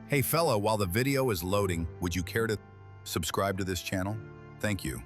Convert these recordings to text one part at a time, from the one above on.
Hey fella, while the video is loading, would you care to subscribe to this channel? Thank you.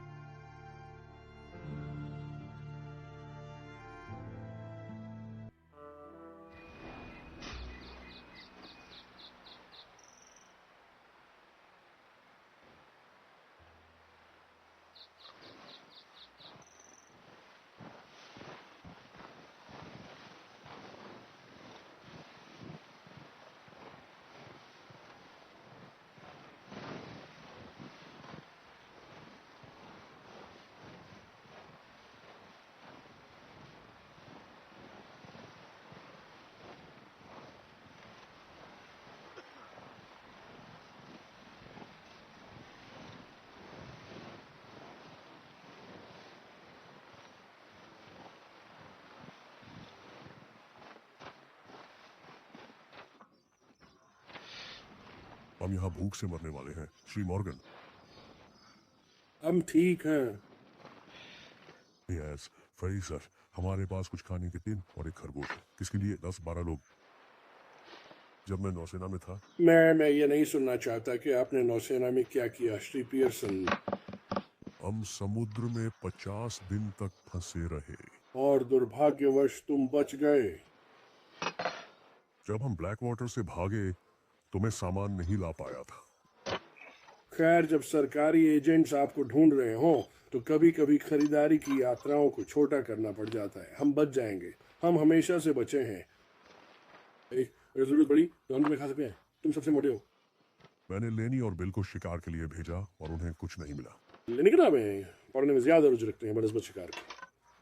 हम यहाँ भूख से मरने वाले हैं, श्री मॉर्गन। हम ठीक हैं। यस, फरी सर, हमारे पास कुछ खाने के टिन और एक खरगोश है। किसके लिए? 10-12 लोग। जब मैं नौसेना में था। मैं ये नहीं सुनना चाहता कि आपने नौसेना में क्या किया, श्री पियर्सन। हम समुद्र में 50 दिन तक फंसे रहे और दुर्भाग्यवश तुम बच गए। जब हम ब्लैक वाटर से भागे तो मैं सामान नहीं ला पाया था। खैर, जब सरकारी एजेंट्स आपको ढूंढ रहे हो तो कभी कभी खरीदारी की यात्राओं को छोटा करना पड़ जाता है। हम बच जाएंगे, हम हमेशा से बचे हैं। अगर जरूरत पड़ी तो हम तुम्हें खा सकते हैं, तुम सबसे मोटे हो। मैंने लेनी और बिल को शिकार के लिए भेजा और उन्हें कुछ नहीं मिला। लेनी किताबें पढ़ने में ज्यादा रुचि रखते हैं बनस्बत शिकार की।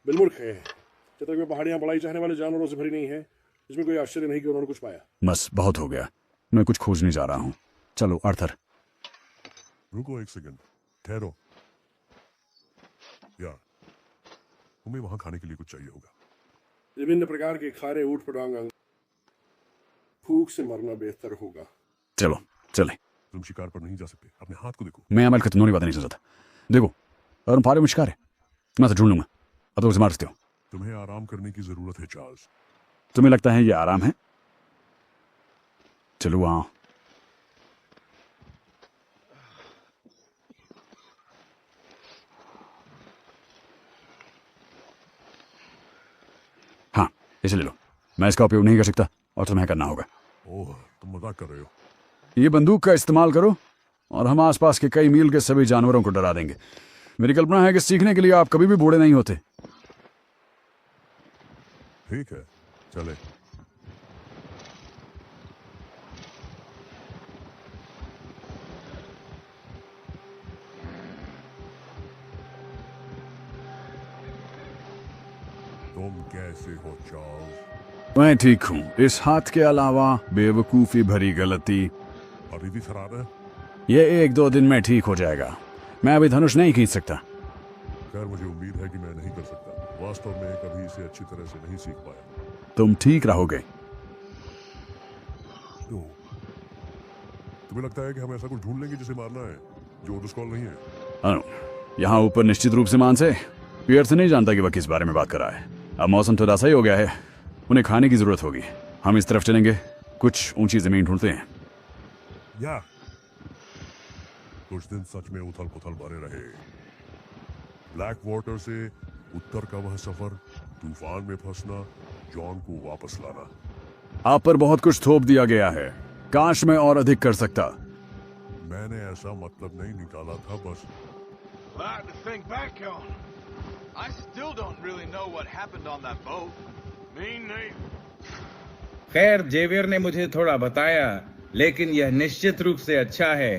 बिल मूर्ख है। जब तक वे पहाड़ियां पढ़ाई चाहने वाले जानवरों से भरी नहीं है, इसमें कोई आश्चर्य नहीं कि उन्होंने कुछ पाया। बस बहुत हो गया, मैं कुछ खोजने जा रहा हूँ। चलो आर्थर। रुको एक सेकंड, ठहरो। यार, तुम्हें वहां खाने के लिए कुछ चाहिए होगा। विभिन्न प्रकार के खारे ऊट पटांग, भूख से मरना बेहतर होगा। चलो चले। तुम शिकार पर नहीं जा सकते, अपने हाथ को देखो। मैं अमल खत्म होने बात नहीं समझता। देखो, अगर हम फारे में शिकार है, मैं तो ढूंढ लूंगा। अब तो उसे मार सकते हो। तुम्हें आराम करने की जरूरत है चार्ल्स। तुम्हें लगता है ये आराम है? चलो वहां। हाँ, इसे ले लो। मैं इसका उपयोग नहीं कर सकता और तुम्हें करना होगा। ओह, तुम मजाक कर रहे हो। ये बंदूक का इस्तेमाल करो और हम आसपास के कई मील के सभी जानवरों को डरा देंगे। मेरी कल्पना है कि सीखने के लिए आप कभी भी बूढ़े नहीं होते। ठीक है, चले। तुम कैसे हो चार्ल्स? मैं ठीक हूँ। इस हाथ के अलावा बेवकूफ़ी भरी गलती। अभी भी खराब है? ये 1-2 दिन में ठीक हो जाएगा। मैं अभी धनुष नहीं खींच सकता। खैर, मुझे उम्मीद है कि मैं नहीं कर सकता। वास्तव में कभी इसे अच्छी तरह से नहीं सीख पाया। तुम ठीक रहोगे। क्यों? तुम्हें लगता है कि हम ऐसा कुछ ढूंढ लेंगे जिसे मारना है, जो ओडोस्कॉल नहीं है? यहाँ ऊपर निश्चित रूप से मान से पियर्स नहीं जानता कि वह किस बारे में बात कर रहा है। अब मौसम थोड़ा सही हो गया है, उन्हें खाने की जरूरत होगी। हम इस तरफ चलेंगे, कुछ ऊंची जमीन ढूंढते हैं। या कुछ दिन सच में उथल पुथल भरे रहे। ब्लैक वाटर से उत्तर का वह सफर, तूफान में फंसना, जॉन को वापस लाना। आप पर बहुत कुछ थोप दिया गया है। काश मैं और अधिक कर सकता। मैंने ऐसा मतलब नहीं निकाला था, बस। Lot to think back on. I still don't really know what happened on that boat. Me neither. खैर, जेवियर ने मुझे थोड़ा बताया, लेकिन यह निश्चित रूप से अच्छा है।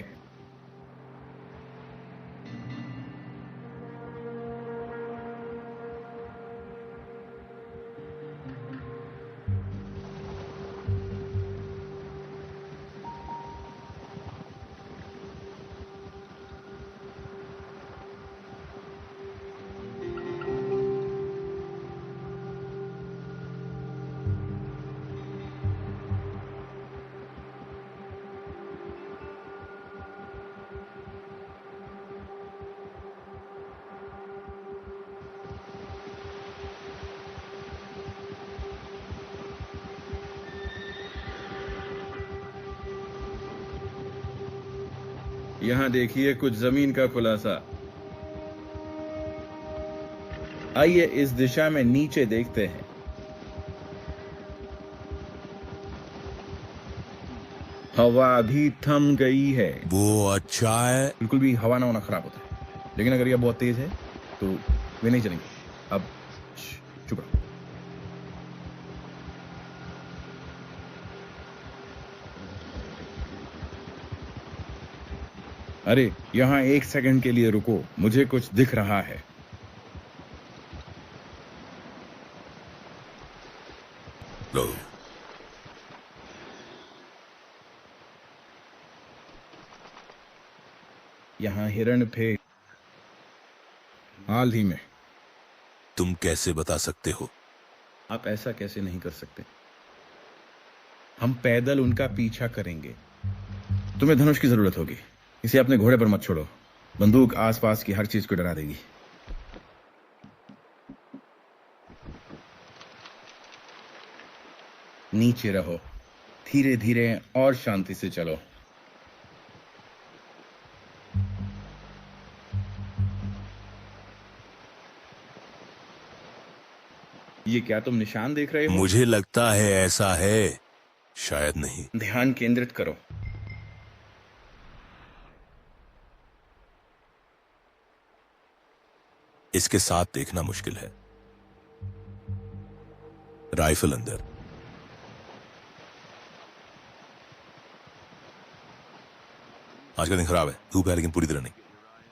यहाँ देखिए कुछ जमीन का खुलासा। आइए इस दिशा में नीचे देखते हैं। हवा अभी थम गई है। वो अच्छा है। बिल्कुल भी हवा ना होना खराब होता है, लेकिन अगर यह बहुत तेज है तो वे नहीं चलेंगे। अब चुप रहो। अरे यहां 1 सेकंड के लिए रुको, मुझे कुछ दिख रहा है। लो। यहां हिरण थे हाल ही में। तुम कैसे बता सकते हो? आप ऐसा कैसे नहीं कर सकते? हम पैदल उनका पीछा करेंगे। तुम्हें धनुष की जरूरत होगी, इसे अपने घोड़े पर मत छोड़ो। बंदूक आसपास की हर चीज को डरा देगी। नीचे रहो, धीरे धीरे और शांति से चलो। ये क्या तुम निशान देख रहे हो? मुझे लगता है ऐसा है, शायद नहीं। ध्यान केंद्रित करो। इसके साथ देखना मुश्किल है। राइफल अंदर। आज का दिन खराब है, धूप है लेकिन पूरी तरह नहीं।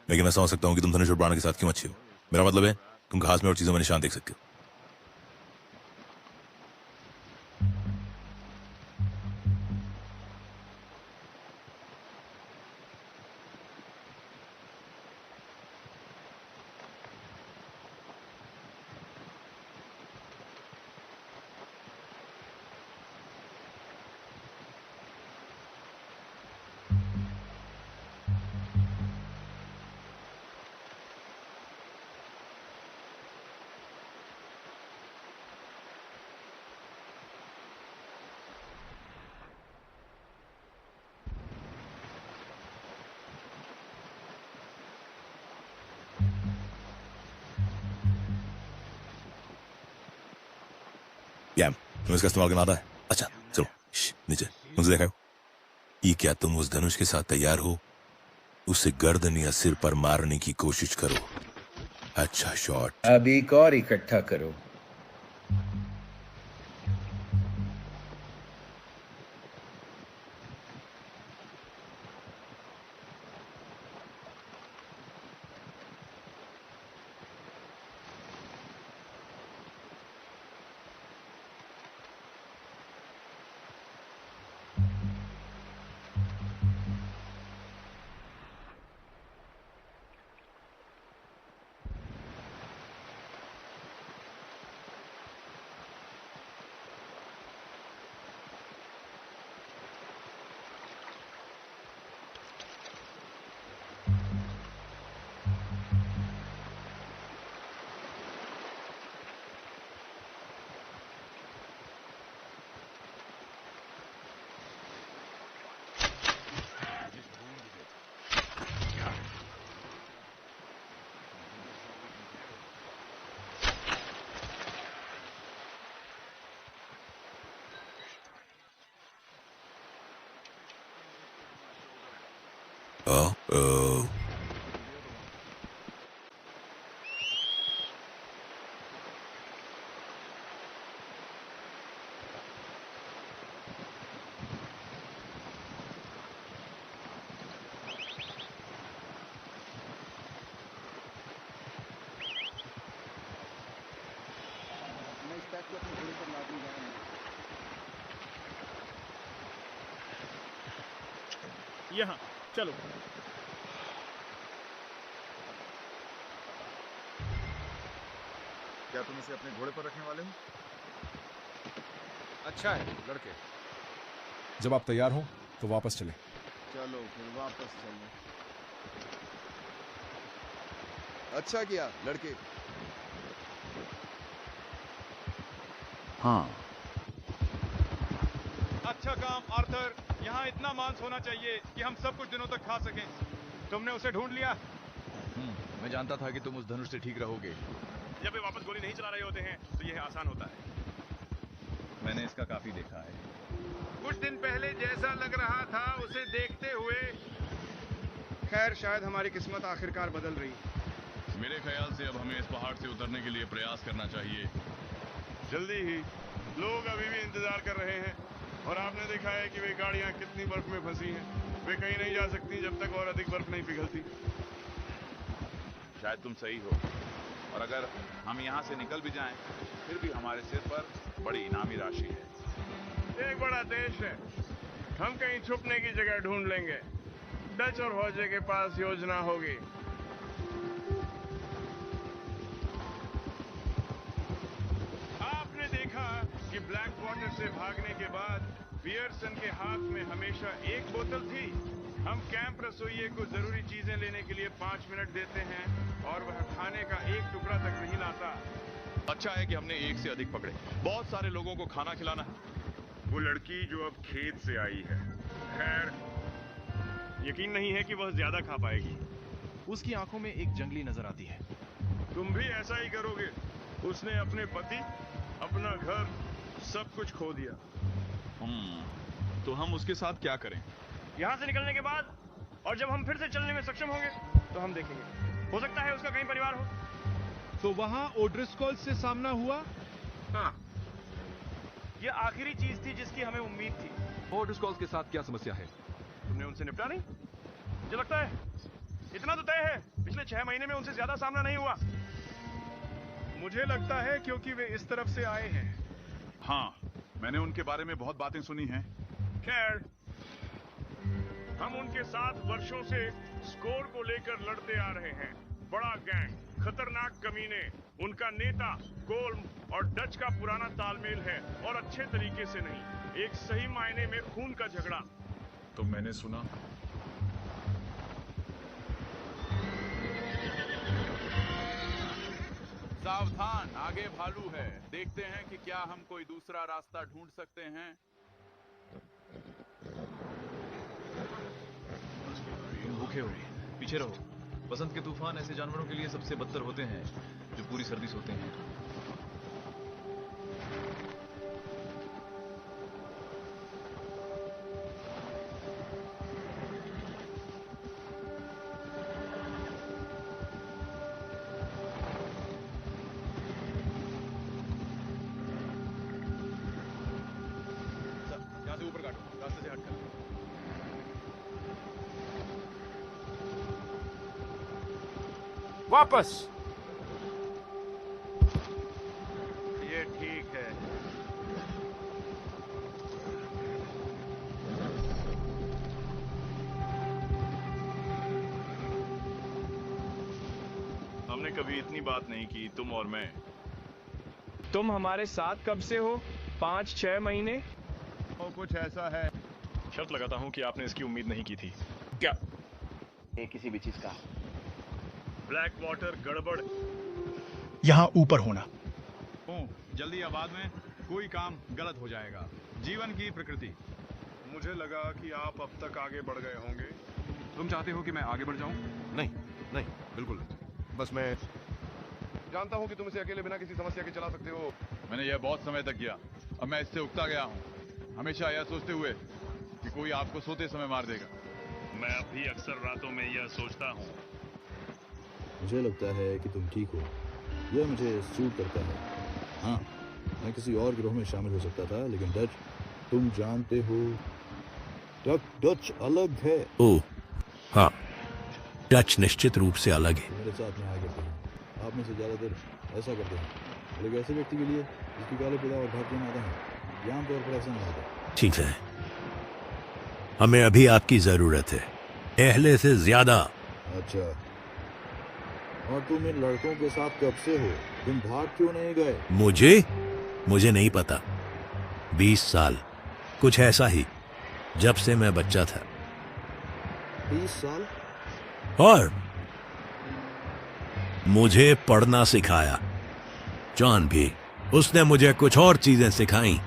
लेकिन मैं समझ सकता हूं कि तुम धनुष और बाण के साथ क्यों अच्छे हो। मेरा मतलब है तुम घास में और चीजों में निशान देख सकते हो। तुम्हें इसका इस्तेमाल करना आता है? अच्छा चलो नीचे। मुझे देखा हो? ये क्या तुम उस धनुष के साथ तैयार हो? उसे गर्दन या सिर पर मारने की कोशिश करो। अच्छा शॉट। अब एक और इकट्ठा करो। Oh. यहाँ चलो। क्या तुम इसे अपने घोड़े पर रखने वाले हो? अच्छा है लड़के। जब आप तैयार हो तो वापस चलें। चलो फिर वापस चलो। अच्छा किया लड़के। हाँ, अच्छा काम आर्थर। यहाँ इतना मांस होना चाहिए कि हम सब कुछ दिनों तक खा सकें। तुमने उसे ढूंढ लिया? मैं जानता था कि तुम उस धनुष से ठीक रहोगे। जब वे वापस गोली नहीं चला रहे होते हैं तो यह आसान होता है। मैंने इसका काफी देखा है। कुछ दिन पहले जैसा लग रहा था उसे देखते हुए, खैर शायद हमारी किस्मत आखिरकार बदल रही। मेरे ख्याल से अब हमें इस पहाड़ से उतरने के लिए प्रयास करना चाहिए। जल्दी ही। लोग अभी भी इंतजार कर रहे हैं और आपने देखा है कि वे गाड़ियां कितनी बर्फ में फंसी हैं। वे कहीं नहीं जा सकती जब तक और अधिक बर्फ नहीं पिघलती। शायद तुम सही हो, और अगर हम यहाँ से निकल भी जाएं, फिर भी हमारे सिर पर बड़ी इनामी राशि है। एक बड़ा देश है, हम कहीं छुपने की जगह ढूंढ लेंगे। डच और हौजे के पास योजना होगी। आपने देखा कि ब्लैक वाटर से भागने के बाद पियर्सन के हाथ में हमेशा एक बोतल थी। हम कैंप रसोइये को जरूरी चीजें लेने के लिए 5 मिनट देते हैं और वह खाने का एक टुकड़ा तक नहीं लाता। अच्छा है कि हमने एक से अधिक पकड़े। बहुत सारे लोगों को खाना खिलाना है। वो लड़की जो अब खेत से आई है, खैर यकीन नहीं है कि वह ज्यादा खा पाएगी। उसकी आंखों में एक जंगली नजर आती है। तुम भी ऐसा ही करोगे? उसने अपने पति, अपना घर, सब कुछ खो दिया। तो हम उसके साथ क्या करें? यहाँ से निकलने के बाद और जब हम फिर से चलने में सक्षम होंगे तो हम देखेंगे। हो सकता है उसका कहीं परिवार हो। तो वहां ओड्रिस्कॉल से सामना हुआ? हाँ, ये आखिरी चीज थी जिसकी हमें उम्मीद थी। ओड्रिस्कॉल्स के साथ क्या समस्या है? तुमने उनसे निपटा नहीं? मुझे लगता है इतना तो तय है, पिछले 6 महीने में उनसे ज्यादा सामना नहीं हुआ। मुझे लगता है क्योंकि वे इस तरफ से आए हैं। हाँ, मैंने उनके बारे में बहुत बातें सुनी हैं। खैर, हम उनके साथ वर्षों से स्कोर को लेकर लड़ते आ रहे हैं। बड़ा गैंग, खतरनाक कमीने, उनका नेता कोल्म और डच का पुराना तालमेल है, और अच्छे तरीके से नहीं, एक सही मायने में खून का झगड़ा। तो मैंने सुना सावधान, आगे भालू है। देखते हैं कि क्या हम कोई दूसरा रास्ता ढूंढ सकते हैं। तुम भूखे हो, पीछे रहो। बसंत के तूफान ऐसे जानवरों के लिए सबसे बदतर होते हैं जो पूरी सर्दी सोते हैं। यहाँ से ऊपर काटो, रास्ते से हटकर। वापस। ये ठीक है। हमने कभी इतनी बात नहीं की, तुम और मैं। तुम हमारे साथ कब से हो? 5-6 महीने? और कुछ ऐसा है। शर्त लगाता हूँ कि आपने इसकी उम्मीद नहीं की थी। क्या? किसी भी चीज का। ब्लैक वाटर गड़बड़। यहाँ ऊपर होना। जल्दी या बाद में कोई काम गलत हो जाएगा। जीवन की प्रकृति। मुझे लगा कि आप अब तक आगे बढ़ गए होंगे। तुम चाहते हो कि मैं आगे बढ़ जाऊं? नहीं, नहीं, बिल्कुल नहीं। बस मैं जानता हूं कि तुम इसे अकेले बिना किसी समस्या के चला सकते हो। मैंने यह बहुत समय तक किया, अब मैं इससे उकता गया हूँ, हमेशा यह सोचते हुए कि कोई आपको सोते समय मार देगा। मैं अब भी अक्सर रातों में यह सोचता हूँ। मुझे लगता है कि तुम ठीक हो, यह मुझे सूट करता है। हाँ, मैं किसी और गिरोह में शामिल हो सकता था, लेकिन डच, तुम जानते हो, डच अलग है। ओह हाँ, डच निश्चित रूप से अलग है। मेरे साथ में आगे बढ़ो। आप में से ज्यादातर ऐसा करते हैं, लेकिन ऐसे व्यक्ति के लिए जिसकी काले पैदा और भारतीय माता है, आम तौर पर ऐसा नहीं होता। ठीक है, हमें अभी आपकी जरूरत है, पहले से ज्यादा। अच्छा, और तुम इन लड़कों के साथ कब से हो? तुम भाग क्यों नहीं गए? मुझे नहीं पता। 20 साल, कुछ ऐसा ही, जब से मैं बच्चा था। 20 साल? और मुझे पढ़ना सिखाया। जॉन भी, उसने मुझे कुछ और चीजें सिखाई,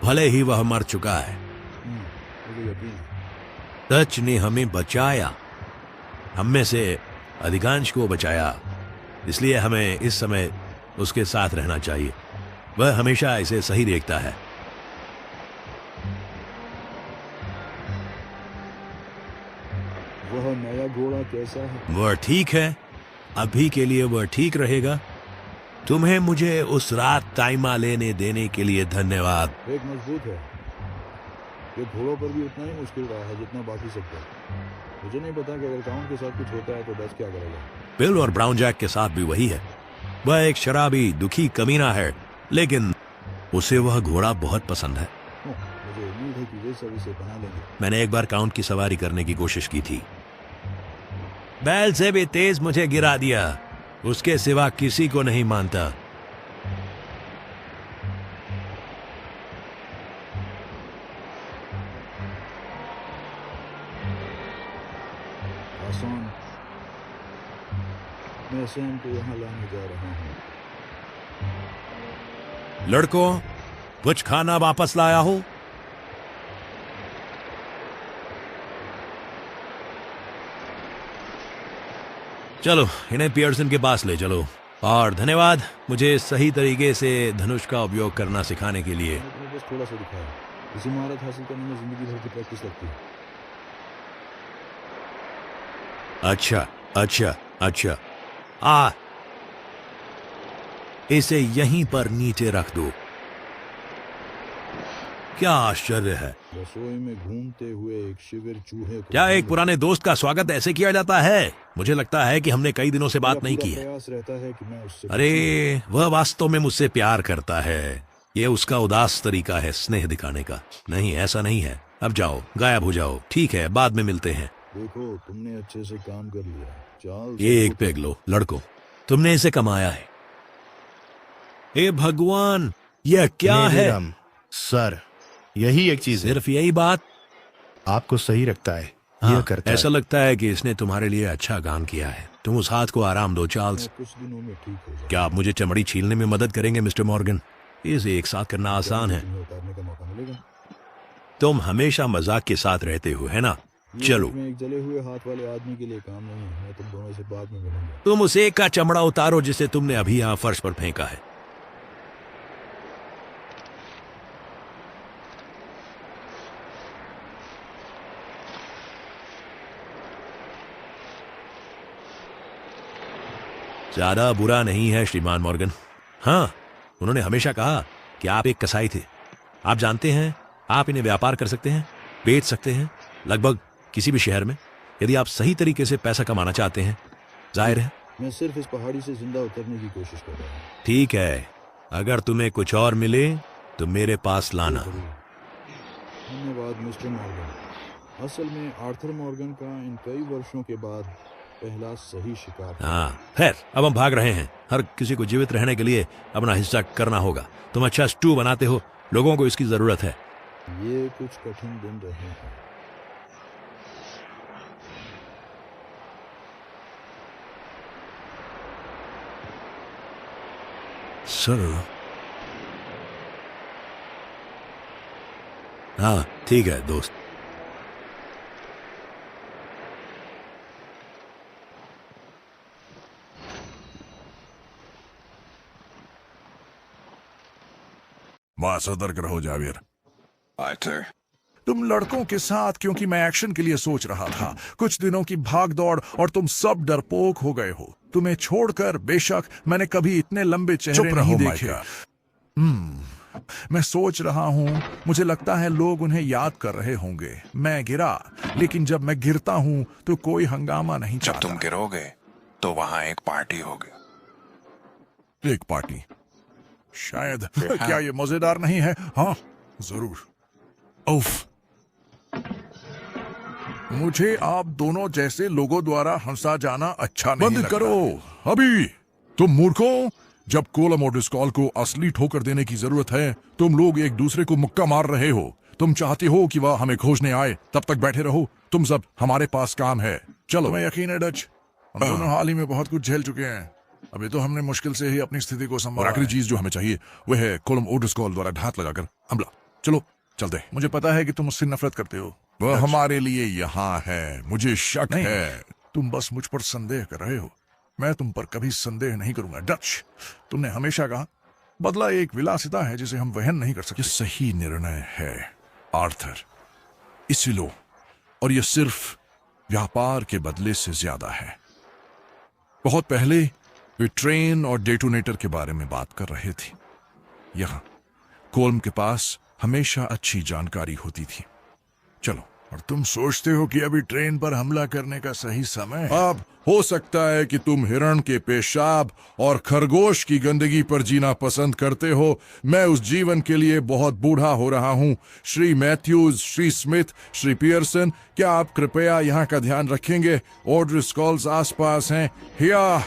भले ही वह मर चुका है। मुझे यकीन है। डच ने हमें बचाया। हम में से अधिकांश को बचाया, इसलिए हमें इस समय उसके साथ रहना चाहिए। वह हमेशा इसे सही देखता है। वह नया घोड़ा कैसा है? वह ठीक है, अभी के लिए वह ठीक रहेगा। तुम्हें मुझे उस रात टाइमा लेने देने के लिए धन्यवाद। एक मजबूत है। ये घोड़ों पर भी उतना ही मुश्किल रहा है जितना बाकी सब पर। मुझे नहीं पता कि अगर काउंट के साथ कुछ होता है तो डच क्या करेगा। बिल और ब्राउन जैक के साथ भी वही है। वह एक शराबी दुखी कमीना है, लेकिन उसे वह घोड़ा बहुत पसंद है। मुझे उम्मीद है कि वे सब इसे बना लेंगे। मैंने एक बार काउंट की सवारी करने की कोशिश की थी। बैल से भी तेज मुझे गिरा दिया। उसके सिवा किसी को नहीं मानता। आसान। मैं सैम को यहाँ लाने जा रहा हूँ। लड़कों, कुछ खाना वापस लाया हो? चलो इन्हें पियर्सन के पास ले चलो। और धन्यवाद मुझे सही तरीके से धनुष का उपयोग करना सिखाने के लिए। मैंने बस थोड़ा सा दिखाया। इसी महारत हासिल करने में जिंदगी भर की प्रैक्टिस लगती है। अच्छा अच्छा अच्छा। इसे यहीं पर नीचे रख दो। क्या आश्चर्य है। रसोई में घूमते हुए एक शिविर चूहे को। क्या एक पुराने दोस्त का स्वागत ऐसे किया जाता है? मुझे लगता है कि हमने कई दिनों से बात नहीं की है। प्रयास रहता है कि मैं उससे अरे वह वास्तव में मुझसे प्यार करता है। ये उसका उदास तरीका है स्नेह दिखाने का। नहीं, ऐसा नहीं है। अब जाओ, गायब हो जाओ। ठीक है, बाद में मिलते हैं। देखो, तुमने अच्छे से काम कर लिया। चार्ल्स, ये एक पेग लो। लड़कों, तुमने इसे कमाया है। हे भगवान, यह क्या है? सर, यही एक चीज है। सिर्फ यही बात आपको सही रखता है। हाँ, यह करता ऐसा है। लगता है कि इसने तुम्हारे लिए अच्छा काम किया है। तुम उस हाथ को आराम दो चार्ल्स। कुछ दिनों में ठीक हो जाएगा। क्या आप मुझे चमड़ी छीलने में मदद करेंगे मिस्टर मॉर्गन? इसे एक साथ करना आसान है। तुम्हें उतारने का मौका मिलेगा। तुम हमेशा मजाक के साथ रहते हो, है ना? चलो, मैं एक जले हुए हाथ वाले आदमी के लिए काम नहीं है। मैं तुम दोनों से बाद में मिलूंगा। तुम उस एक का चमड़ा उतारो जिसे तुमने अभी यहाँ फर्श पर फेंका है। ज्यादा बुरा नहीं है श्रीमान मॉर्गन। हाँ, उन्होंने हमेशा कहा कि आप एक कसाई थे। आप जानते हैं, आप इन्हें व्यापार कर सकते हैं, बेच सकते हैं, लगभग किसी भी शहर में, यदि आप सही तरीके से पैसा कमाना चाहते हैं। जाहिर है। मैं सिर्फ इस पहाड़ी से जिंदा उतरने की कोशिश कर रहा हूँ। ठीक है, अगर तुम्हें कुछ और मिले तो मेरे पास लाना। धन्यवाद मिस्टर मॉर्गन। असल में आर्थर मॉर्गन का इन कई वर्षों के बाद पहला सही शिकार। हाँ, खैर, अब हम भाग रहे हैं। हर किसी को जीवित रहने के लिए अपना हिस्सा करना होगा। तुम अच्छा स्टू बनाते हो, लोगों को इसकी जरूरत है। ये कुछ कठिन दिन रहे हैं। सर, हाँ ठीक है दोस्त। मां सतर्क रहो जावेर। आर्थर, तुम लड़कों के साथ, क्योंकि मैं एक्शन के लिए सोच रहा था। कुछ दिनों की भाग दौड़ और तुम सब डरपोक हो गए हो। तुम्हें छोड़कर बेशक मैंने कभी इतने लंबे चेहरे नहीं देखे। मैं सोच रहा हूँ, मुझे लगता है लोग उन्हें याद कर रहे होंगे। मैं गिरा, लेकिन जब मैं गिरता हूँ तो कोई हंगामा नहीं चाहता। जब तुम गिरोगे तो वहां एक पार्टी होगी। एक पार्टी? शायद। क्या ये मजेदार नहीं है? हाँ जरूर। उफ, मुझे आप दोनों जैसे लोगों द्वारा हंसा जाना अच्छा नहीं बंद लगता। करो अभी। तुम मूर्खों, जब कोलम और डिस्कॉल को असली ठोकर देने की जरूरत है, तुम लोग एक दूसरे को मुक्का मार रहे हो। तुम चाहते हो कि वह हमें खोजने आए, तब तक बैठे रहो। तुम सब, हमारे पास काम है। चलो। तुम्हें यकीन है डच, हम दोनों हाल ही में बहुत कुछ झेल चुके हैं। अभी तो हमने मुश्किल से ही अपनी स्थिति को और संभाला आखिरी है। चीज जो हमें चाहिए वह है कोलम और डिस्कॉल द्वारा घात लगाकर हमला। चलो चलते। मुझे पता है कि तुम मुझसे नफरत करते हो। वह हमारे लिए यहाँ है, मुझे शक नहीं, है। तुम बस मुझ पर संदेह कर रहे हो। मैं तुम पर कभी संदेह नहीं करूंगा। डच, तुमने हमेशा कहा बदला एक विलासिता है जिसे हम वहन नहीं कर सकते। ये सही निर्णय है आर्थर, इसी लो, और यह सिर्फ व्यापार के बदले से ज्यादा है। बहुत पहले वे ट्रेन और डेटोनेटर के बारे में बात कर रहे थे। यहां कोल्म के पास हमेशा अच्छी जानकारी होती थी। चलो। और तुम सोचते हो कि अभी ट्रेन पर हमला करने का सही समय है? अब हो सकता है कि तुम हिरण के पेशाब और खरगोश की गंदगी पर जीना पसंद करते हो। मैं उस जीवन के लिए बहुत बूढ़ा हो रहा हूं। Shri Mathews, Shri Smith, Shri Pearson, क्या आप कृपया यहाँ का ध्यान रखेंगे? ओड्रिस्कॉल्स आसपास हैं। हिया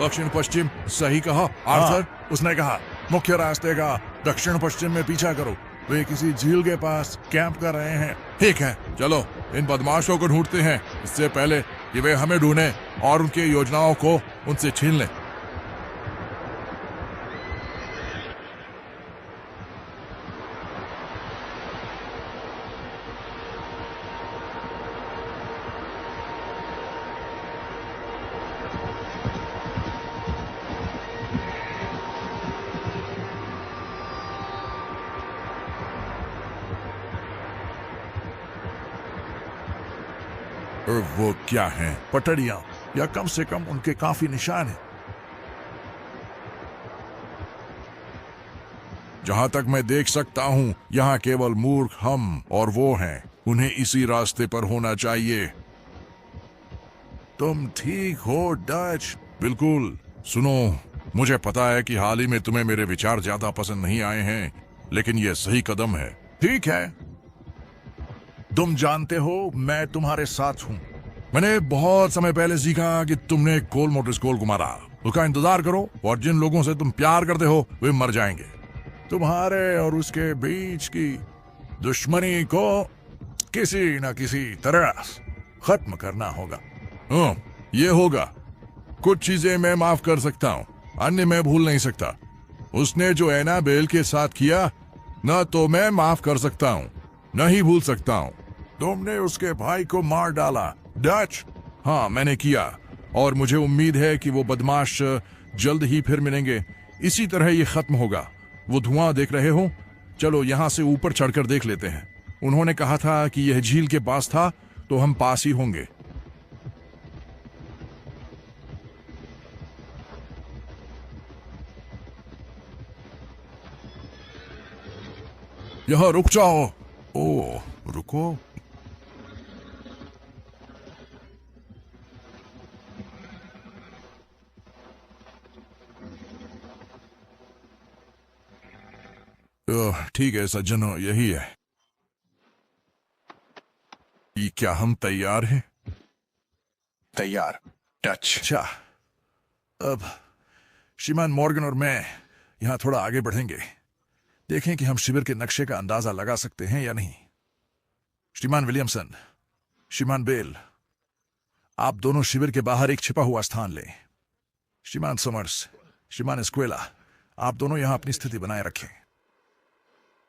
दक्षिण पश्चिम। सही कहा आर्थर। उसने कहा मुख्य रास्ते का दक्षिण पश्चिम में पीछा करो। वे किसी झील के पास कैंप कर रहे हैं। ठीक है, चलो इन बदमाशों को ढूंढते हैं, इससे पहले कि वे हमें ढूंढें और उनकी योजनाओं को उनसे छीन लें। और वो क्या हैं? पटड़ियां, या कम से कम उनके काफी निशान हैं। जहां तक मैं देख सकता हूं, यहां केवल मूर्ख हम और वो हैं। उन्हें इसी रास्ते पर होना चाहिए। तुम ठीक हो डच? बिल्कुल। सुनो, मुझे पता है कि हाल ही में तुम्हें मेरे विचार ज्यादा पसंद नहीं आए हैं, लेकिन यह सही कदम है। ठीक है, तुम जानते हो मैं तुम्हारे साथ हूं। मैंने बहुत समय पहले सीखा कि तुमने कोल्म ओड्रिस्कोल को मारा। उसका इंतजार करो, और जिन लोगों से तुम प्यार करते हो वे मर जाएंगे। तुम्हारे और उसके बीच की दुश्मनी को किसी न किसी तरह खत्म करना होगा। ये होगा। कुछ चीजें मैं माफ कर सकता हूं, अन्य मैं भूल नहीं सकता। उसने जो एनाबेल के साथ किया, न तो मैं माफ कर सकता हूं, न ही भूल सकता हूं। तुमने उसके भाई को मार डाला डच। हाँ, मैंने किया, और मुझे उम्मीद है कि वो बदमाश जल्द ही फिर मिलेंगे। इसी तरह ये खत्म होगा। वो धुआं देख रहे हो? चलो यहां से ऊपर चढ़कर देख लेते हैं। उन्होंने कहा था कि यह झील के पास था, तो हम पास ही होंगे। यहां रुक जाओ। ओ, रुको। ठीक है सज्जनों, यही है। ये क्या हम तैयार हैं? तैयार डच। अच्छा, अब श्रीमान मॉर्गन और मैं यहां थोड़ा आगे बढ़ेंगे। देखें कि हम शिविर के नक्शे का अंदाजा लगा सकते हैं या नहीं। श्रीमान विलियमसन, श्रीमान बेल, आप दोनों शिविर के बाहर एक छिपा हुआ स्थान लें। श्रीमान समर्स, श्रीमान एस्क्वेला, आप दोनों यहां अपनी स्थिति बनाए रखें।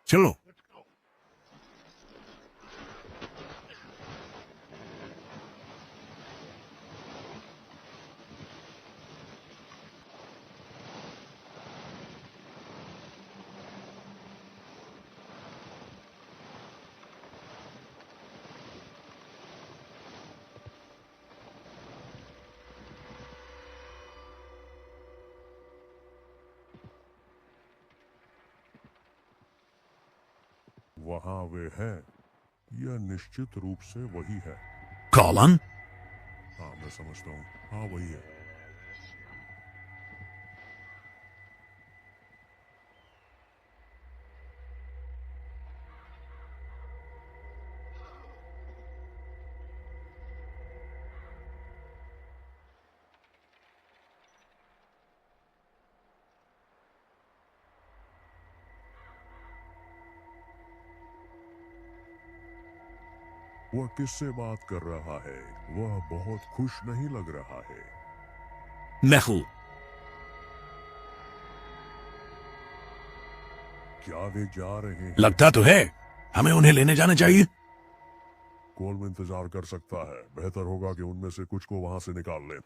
चलो। वहां वे हैं, यह निश्चित रूप से वही है। कॉलन? हाँ, मैं समझता हूँ। हाँ, वही है। वह किससे बात कर रहा है? वह बहुत खुश नहीं लग रहा है। मैखू, क्या वे जा रहे हैं? लगता तो है। हमें उन्हें लेने जाना चाहिए। कॉल इंतजार कर सकता है। बेहतर होगा कि उनमें से कुछ को वहां से निकाल लें।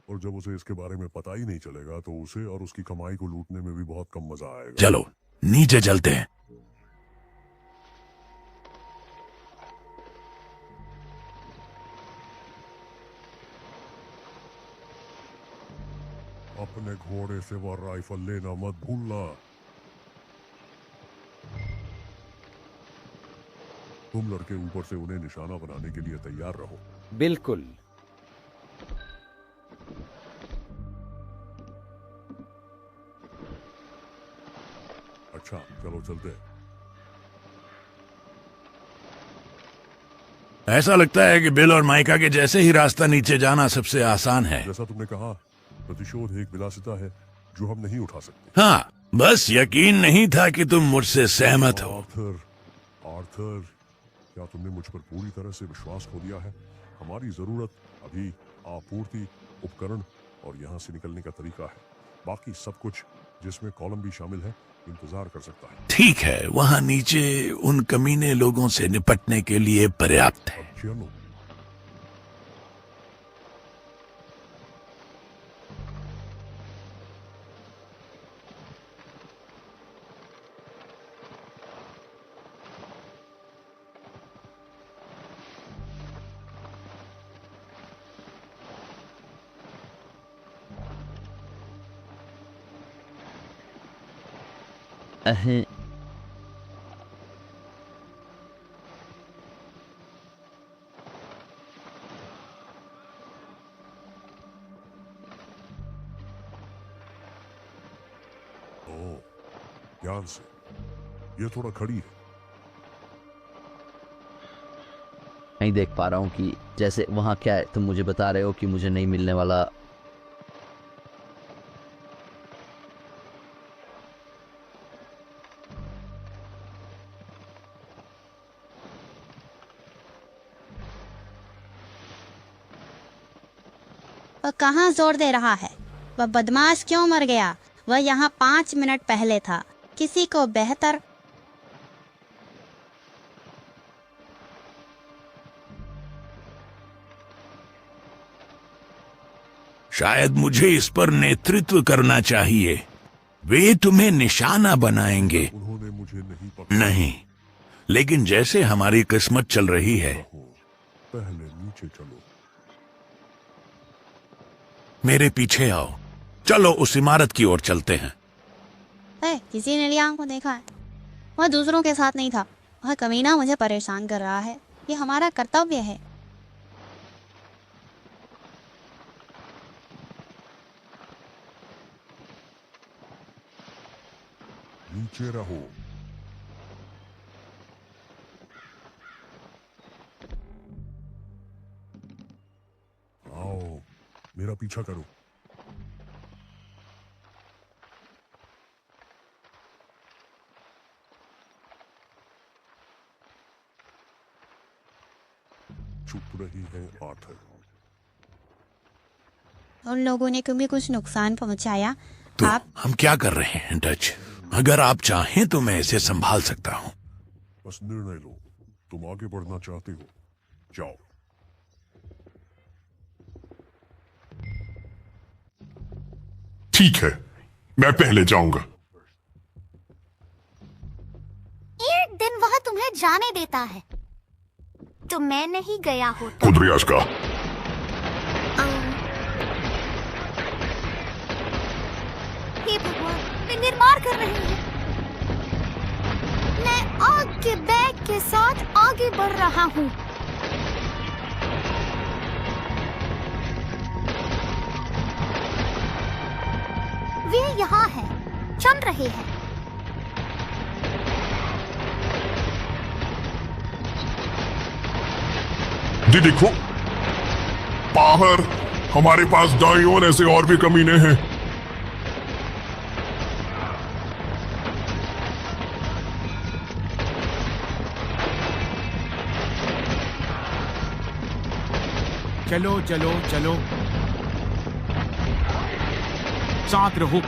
और जब उसे इसके बारे में पता ही नहीं चलेगा तो उसे और उसकी कमाई को लूटने में भी बहुत कम मजा आएगा। चलो नीचे चलते हैं। अपने घोड़े से वह राइफल लेना मत भूलना। तुम लड़के ऊपर से उन्हें निशाना बनाने के लिए तैयार रहो। बिल्कुल। अच्छा चलो चलते हैं। ऐसा लगता है कि बिल और माइका के जैसे ही रास्ता नीचे जाना सबसे आसान है। जैसा तुमने कहा, प्रतिशोध एक विलासिता है जो हम नहीं उठा सकते। हाँ, बस यकीन नहीं था कि तुम मुझसे सहमत हो। आर्थर, क्या तुमने मुझ पर पूरी तरह से विश्वास खो दिया है? हमारी जरूरत अभी आपूर्ति, उपकरण और यहाँ से निकलने का तरीका है। बाकी सब कुछ, जिसमें कॉलम भी शामिल है, इंतजार कर सकता है। ठीक है, वहाँ नीचे उन कमीने लोगों से निपटने के लिए पर्याप्त है। चलो। ध्यान से, ये थोड़ा खड़ी है। नहीं देख पा रहा हूँ कि जैसे वहां क्या है। तुम मुझे बता रहे हो कि मुझे नहीं मिलने वाला। वह कहाँ जोर दे रहा है? वह बदमाश क्यों मर गया? वह यहाँ 5 मिनट पहले था। किसी को बेहतर शायद मुझे इस पर नेतृत्व करना चाहिए। वे तुम्हें निशाना बनाएंगे। उन्होंने मुझे नहीं पकड़ा। नहीं, लेकिन जैसे हमारी किस्मत चल रही है। पहले नीचे चलो। मेरे पीछे आओ। चलो उस इमारत की ओर चलते हैं। किसी ने लियांग को देखा है। वह दूसरों के साथ नहीं था। वह कमीना मुझे परेशान कर रहा है। ये हमारा कर्तव्य है। नीचे रहो। आओ, मेरा पीछा करो। चुप रही है आर्थर। उन लोगों ने कभी कुछ नुकसान पहुंचाया? तो हम क्या कर रहे हैं डच? अगर आप चाहें तो मैं इसे संभाल सकता हूं। बस निर्णय लो। तुम आगे बढ़ना चाहते हो, जाओ। ठीक है, मैं पहले जाऊंगा। एक दिन वह तुम्हें जाने देता है तो मैं नहीं गया होता। खुद रियाज का। हे भगवान, मैं निर्माण कर रही हूँ। मैं आग के बैग के साथ आगे बढ़ रहा हूँ। वे यहाँ हैं, चल रहे हैं। जी देखो, बाहर हमारे पास दाईं ओर ऐसे और भी कमीने हैं। चलो चलो चलो, साथ रहो।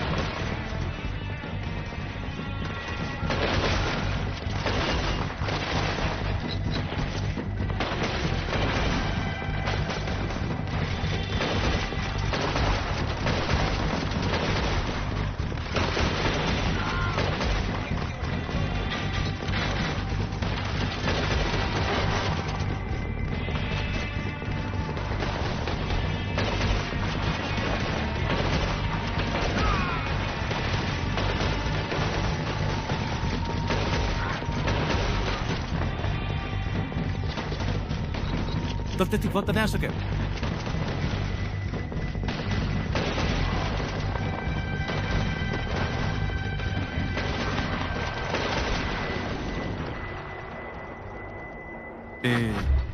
Dat dit wat daarnaast heb.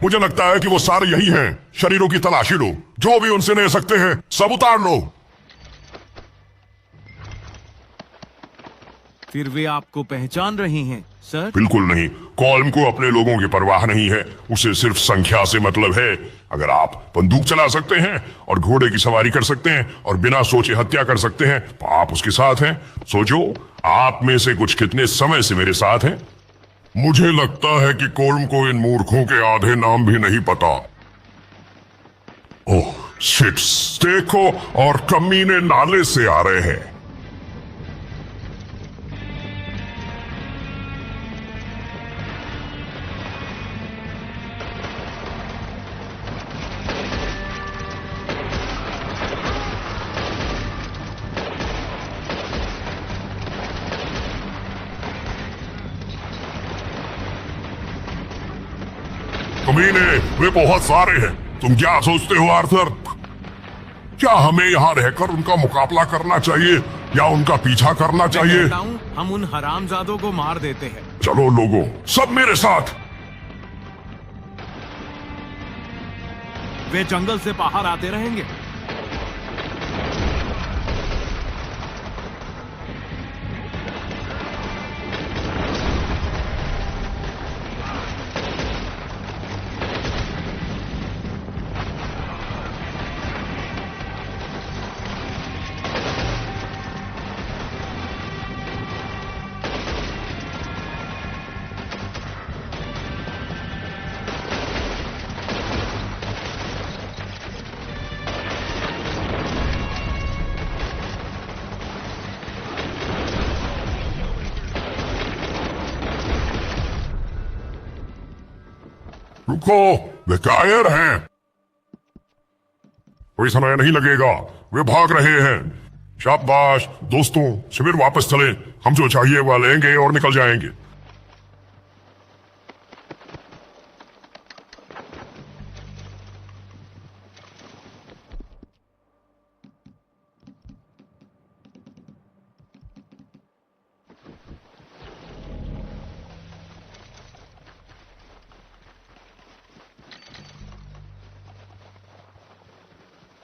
मुझे लगता है कि वो सारे यही हैं। शरीरों की तलाशी लो, जो भी उनसे ले सकते हैं सब उतार लो। फिर वे आपको पहचान रही हैं, सर? बिल्कुल नहीं। कॉल्म को अपने लोगों की परवाह नहीं है, उसे सिर्फ संख्या से मतलब है। अगर आप बंदूक चला सकते हैं और घोड़े की सवारी कर सकते हैं और बिना सोचे हत्या कर सकते हैं तो आप उसके साथ हैं। सोचो, आप में से कुछ कितने समय से मेरे साथ हैं? मुझे लगता है कि कोल्म को इन मूर्खों के आधे नाम भी नहीं पता। ओह शिट्स, देखो, और कमीने नाले से आ रहे हैं। कमीने, वे बहुत सारे हैं। तुम क्या सोचते हो आर्थर? क्या हमें यहाँ रहकर उनका मुकाबला करना चाहिए या उनका पीछा करना चाहिए? हम उन हरामजादों को मार देते हैं। चलो लोगों, सब मेरे साथ। वे जंगल से बाहर आते रहेंगे। रुको, वे कायर हैं। कोई समय नहीं लगेगा, वे भाग रहे हैं। शाबाश दोस्तों, शिविर वापस चले। हम जो चाहिए वह लेंगे और निकल जाएंगे।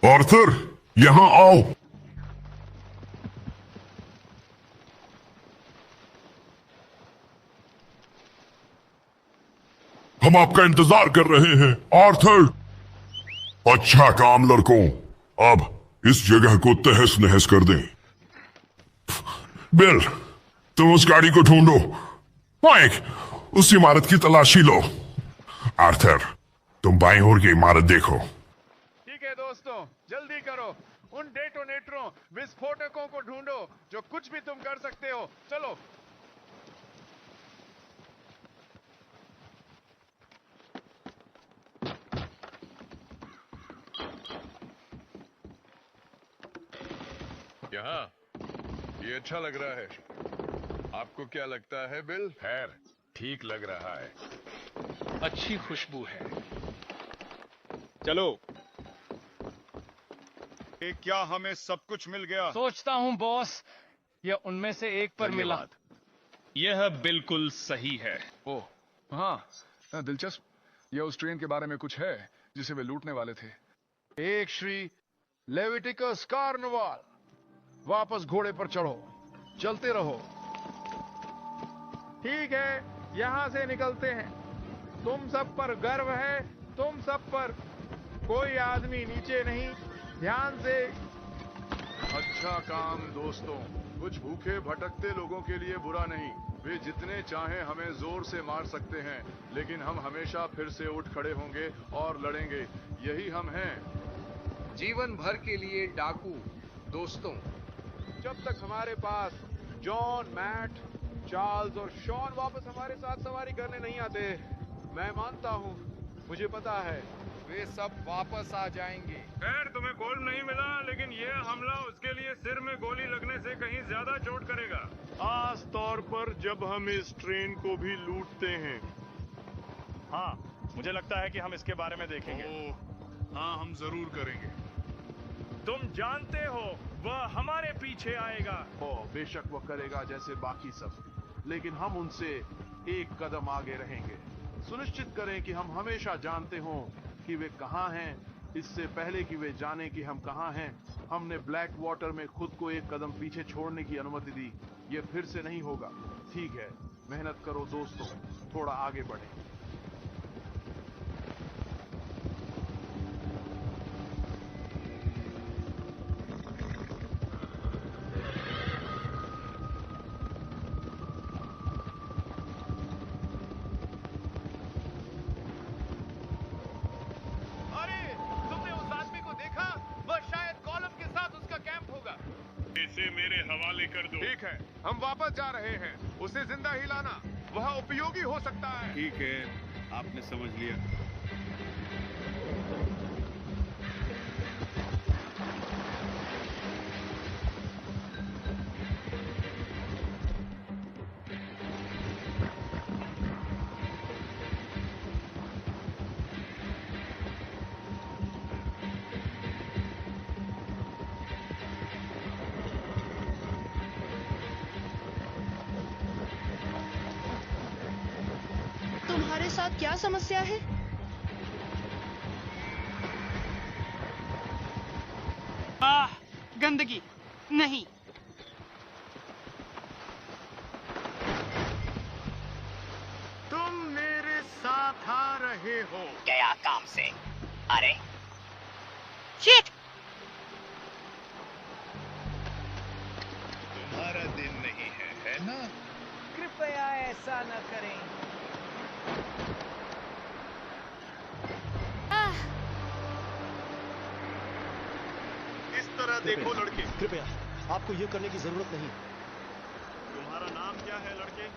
आर्थर, यहां आओ। हम आपका इंतजार कर रहे हैं आर्थर। अच्छा काम लड़कों, अब इस जगह को तहस नहस कर दें। बिल, तुम उस गाड़ी को ढूंढो। माइक, उस इमारत की तलाशी लो। आर्थर, तुम बाईं ओर की इमारत देखो। दोस्तों, जल्दी करो। उन डेटोनेटरों, विस्फोटकों को ढूंढो जो कुछ भी तुम कर सकते हो। चलो। यहाँ ये अच्छा लग रहा है। आपको क्या लगता है बिल? खैर, ठीक लग रहा है। अच्छी खुशबू है। चलो। क्या हमें सब कुछ मिल गया? सोचता हूँ बॉस, यह उनमें से एक पर मिला। यह बिल्कुल सही है। ओह हाँ, दिलचस्प। यह उस ट्रेन के बारे में कुछ है जिसे वे लूटने वाले थे। एक श्री लेविटिकस कार्निवाल। वापस घोड़े पर चढ़ो, चलते रहो। ठीक है, यहाँ से निकलते हैं। तुम सब पर गर्व है, तुम सब पर। कोई आदमी नीचे नहीं। ध्यान से। अच्छा काम दोस्तों। कुछ भूखे भटकते लोगों के लिए बुरा नहीं। वे जितने चाहें हमें जोर से मार सकते हैं, लेकिन हम हमेशा फिर से उठ खड़े होंगे और लड़ेंगे। यही हम हैं। जीवन भर के लिए डाकू दोस्तों। जब तक हमारे पास जॉन, मैट, चार्ल्स और शॉन वापस हमारे साथ सवारी करने नहीं आते, मैं मानता हूँ, मुझे पता है, वे सब वापस आ जाएंगे। खैर, तुम्हें कॉल नहीं मिला, लेकिन यह हमला उसके लिए सिर में गोली लगने से कहीं ज्यादा चोट करेगा। खास तौर पर जब हम इस ट्रेन को भी लूटते हैं। हाँ, मुझे लगता है कि हम इसके बारे में देखेंगे। हाँ, हम जरूर करेंगे। तुम जानते हो वह हमारे पीछे आएगा। बेशक वो करेगा जैसे बाकी सब, लेकिन हम उनसे एक कदम आगे रहेंगे। सुनिश्चित करें कि हम हमेशा जानते हों कि वे कहाँ हैं, इससे पहले कि वे जाने कि हम कहाँ हैं। हमने ब्लैक वाटर में खुद को एक कदम पीछे छोड़ने की अनुमति दी। ये फिर से नहीं होगा। ठीक है, मेहनत करो दोस्तों, थोड़ा आगे बढ़ें। इसे मेरे हवाले कर दो। ठीक है, हम वापस जा रहे हैं। उसे जिंदा ही लाना, वह उपयोगी हो सकता है। ठीक है, आपने समझ लिया। तुम्हारे साथ क्या समस्या है? गंदगी नहीं। तुम मेरे साथ आ रहे हो। गया काम से। अरे शिट! तुम्हारा दिन नहीं है ना? कृपया ऐसा न करें। इस तरह देखो लड़के। कृपया, आपको ये करने की जरूरत नहीं। तुम्हारा नाम क्या है लड़के?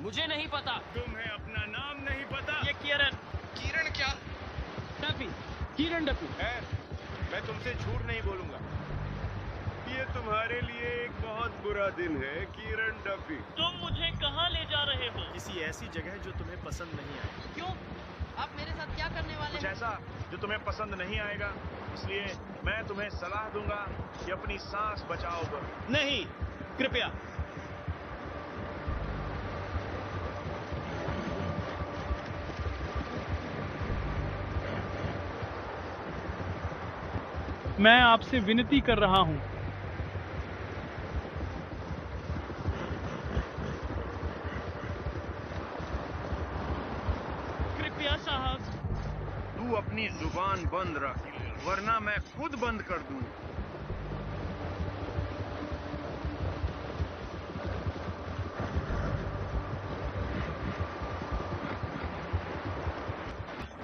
मुझे नहीं पता। तुम्हें अपना नाम नहीं पता? ये किरण। किरण क्या? डफी। किरण डफी। मैं तुमसे झूठ नहीं बोलूंगा। ये तुम्हारे लिए एक बहुत बुरा दिन है, किरण डफी। तुम मुझे कहाँ ले जा रहे हो? किसी ऐसी जगह जो तुम्हें पसंद नहीं आए। क्यों? आप मेरे साथ क्या करने वाले कुछ हैं? ऐसा जो तुम्हें पसंद नहीं आएगा, इसलिए मैं तुम्हें सलाह दूंगा कि अपनी सांस बचाओ करो। नहीं, कृपया। मैं आपसे विनती कर रहा हूँ। कृपया साहब। तू अपनी जुबान बंद रख, वरना मैं खुद बंद कर दूं।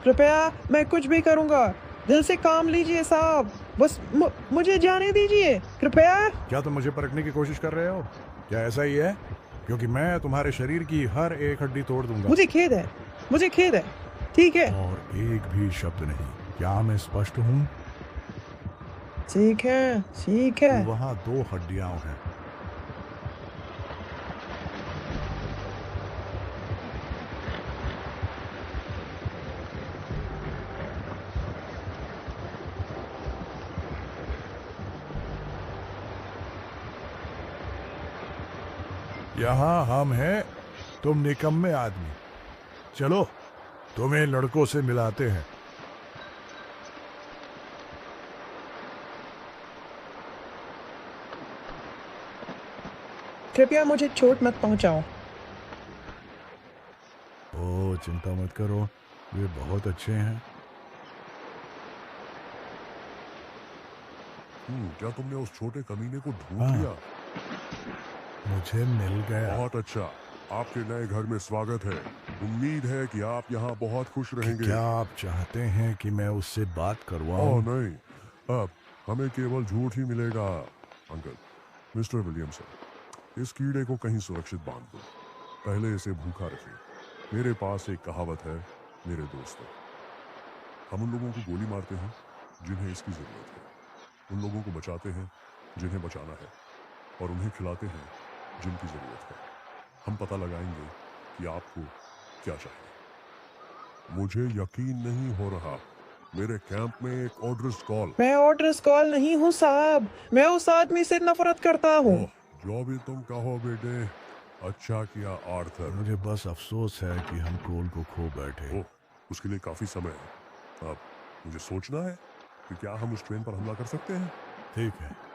कृपया, मैं कुछ भी करूंगा। दिल से काम लीजिए साहब, बस मुझे जाने दीजिए कृपया। क्या तुम मुझे परखने की कोशिश कर रहे हो? क्या ऐसा ही है? क्योंकि मैं तुम्हारे शरीर की हर एक हड्डी तोड़ दूंगा। मुझे खेद है, मुझे खेद है। ठीक है। और एक भी शब्द नहीं। क्या मैं स्पष्ट हूँ? ठीक है, ठीक है। वहाँ 2 हड्डियां हैं। यहाँ हम हैं, तुम निकम्मे आदमी। चलो, तुम्हें लड़कों से मिलाते हैं। कृपया मुझे चोट मत पहुंचाओ। ओह, चिंता मत करो, वे बहुत अच्छे हैं। क्या तुमने उस छोटे कमीने को ढूंढ हाँ। लिया? मुझे मिल गया। बहुत अच्छा। आपके नए घर में स्वागत है। उम्मीद है कि आप यहाँ बहुत खुश रहेंगे। क्या आप चाहते हैं कि मैं उससे बात करवाऊं? ओह नहीं, अब हमें केवल झूठ ही मिलेगा। अंकल, मिस्टर विलियमसन, इस कीड़े को कहीं सुरक्षित बांध दो। पहले इसे भूखा रखें। मेरे पास एक कहावत है मेरे दोस्तों, हम उन लोगों को गोली मारते हैं जिन्हें इसकी जरूरत है, उन लोगों को बचाते हैं जिन्हें बचाना है, और उन्हें खिलाते हैं जिनकी जरूरत है। हम पता लगाएंगे कि आपको क्या चाहिए। मुझे यकीन नहीं हो रहा। मेरे कैंप में एक ऑर्डर्स कॉल। मैं ऑर्डर्स कॉल नहीं हूँ साहब, मैं उस आदमी से नफरत करता हूँ। जो भी तुम कहो बेटे, अच्छा किया आर्थर। मुझे बस अफसोस है कि हम कोल को खो बैठे। उसके लिए काफी समय है। अब मुझे सोचना है कि क्या हम उस ट्रेन पर हमला कर सकते हैं। ठीक है।